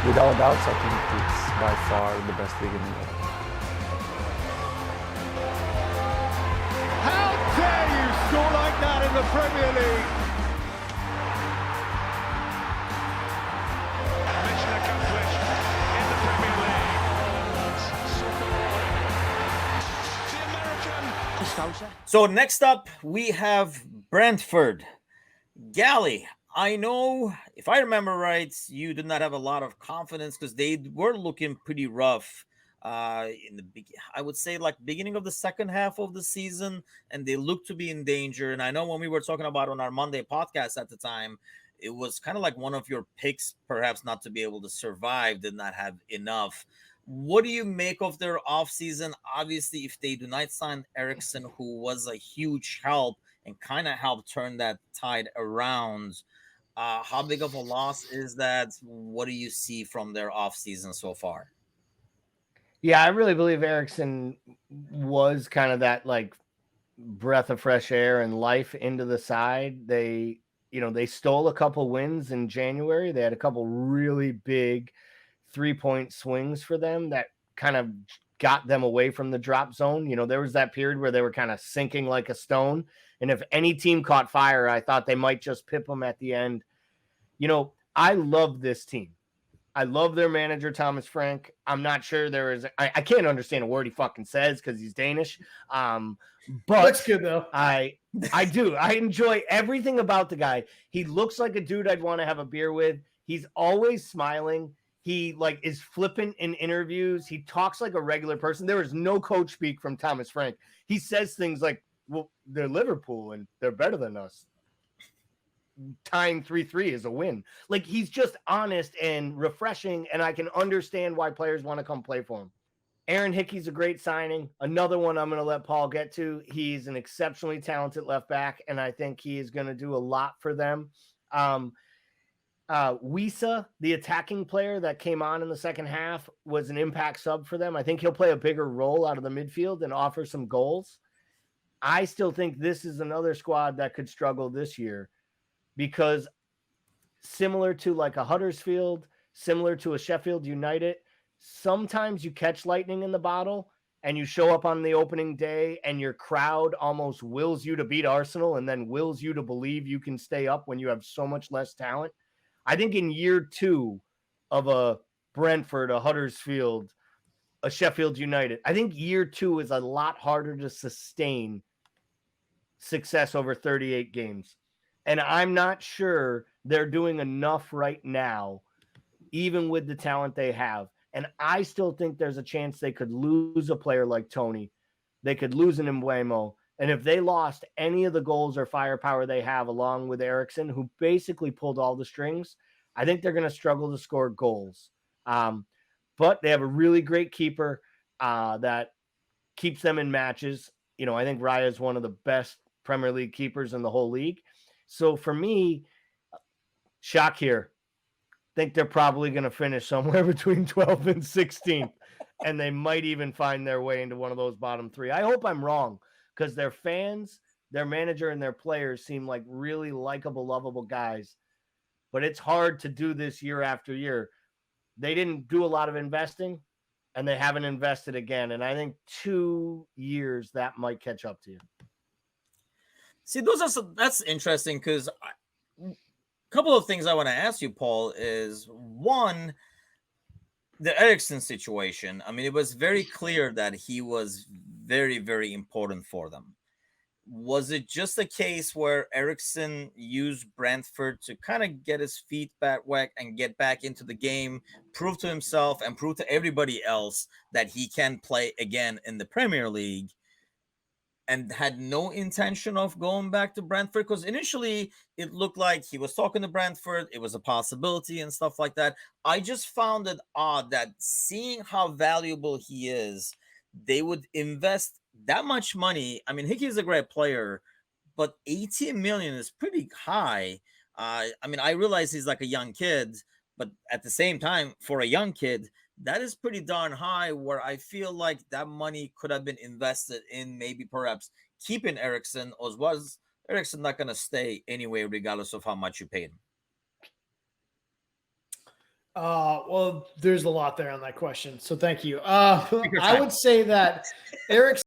Without doubts, I think it's by far the best league in the world. How dare you score like that in the Premier League? Mission accomplished in the Premier League. The American. So next up, we have Brentford. Gally, I know, if I remember right, you did not have a lot of confidence because they were looking pretty rough I would say like beginning of the second half of the season, and they looked to be in danger. And I know when we were talking about on our Monday podcast at the time, it was kind of like one of your picks, perhaps not to be able to survive, did not have enough. What do you make of their offseason? Obviously, if they do not sign Eriksson, who was a huge help and kind of helped turn that tide around, how big of a loss is that? What do you see from their offseason so far? Yeah, I really believe Eriksson was kind of that like breath of fresh air and life into the side. They stole a couple wins in January. They had a couple really big 3-point swings for them that kind of got them away from the drop zone. There was that period where they were kind of sinking like a stone. And if any team caught fire, I thought they might just pip them at the end. I love this team. I love their manager, Thomas Frank. I'm not sure I can't understand a word he fucking says because he's Danish. But that's good though. I do. I enjoy everything about the guy. He looks like a dude I'd want to have a beer with. He's always smiling. He is flippant in interviews. He talks like a regular person. There is no coach speak from Thomas Frank. He says things like, well, they're Liverpool and they're better than us. Tying 3-3 is a win. He's just honest and refreshing, and I can understand why players want to come play for him. Aaron Hickey's a great signing. Another one I'm going to let Paul get to. He's an exceptionally talented left back, and I think he is going to do a lot for them. Wisa, the attacking player that came on in the second half, was an impact sub for them. I think he'll play a bigger role out of the midfield and offer some goals. I still think this is another squad that could struggle this year, because similar to like a Huddersfield, similar to a Sheffield United, sometimes you catch lightning in the bottle and you show up on the opening day and your crowd almost wills you to beat Arsenal and then wills you to believe you can stay up when you have so much less talent. I think in year 2 of a Brentford, a Huddersfield, a Sheffield United, I think year 2 is a lot harder to sustain success over 38 games. And I'm not sure they're doing enough right now, even with the talent they have. And I still think there's a chance they could lose a player like Tony. They could lose an Mbeumo. And if they lost any of the goals or firepower they have, along with Eriksson, who basically pulled all the strings, I think they're going to struggle to score goals. But they have a really great keeper that keeps them in matches. I think Raya is one of the best Premier League keepers in the whole league. So for me, shock here. Think they're probably going to finish somewhere between 12th and 16th, and they might even find their way into one of those bottom 3. I hope I'm wrong, because their fans, their manager, and their players seem like really likable, lovable guys. But it's hard to do this year after year. They didn't do a lot of investing, and they haven't invested again. And I think 2 years that might catch up to you. See, that's interesting, because a couple of things I want to ask you, Paul, is one, the Eriksson situation. I mean, it was very clear that he was very, very important for them. Was it just a case where Eriksson used Brentford to kind of get his feet back wet and get back into the game, prove to himself and prove to everybody else that he can play again in the Premier League, and had no intention of going back to Brentford? Because initially it looked like he was talking to Brentford. It was a possibility and stuff like that. I just found it odd that, seeing how valuable he is, they would invest that much money. I mean, Hickey is a great player, but 18 million is pretty high. I mean, I realize he's like a young kid, but at the same time, for a young kid, that is pretty darn high, where I feel like that money could have been invested in maybe perhaps keeping Eriksson, or was Eriksson not going to stay anyway, regardless of how much you paid him? Well, there's a lot there on that question. So thank you. your I time. would say that Eric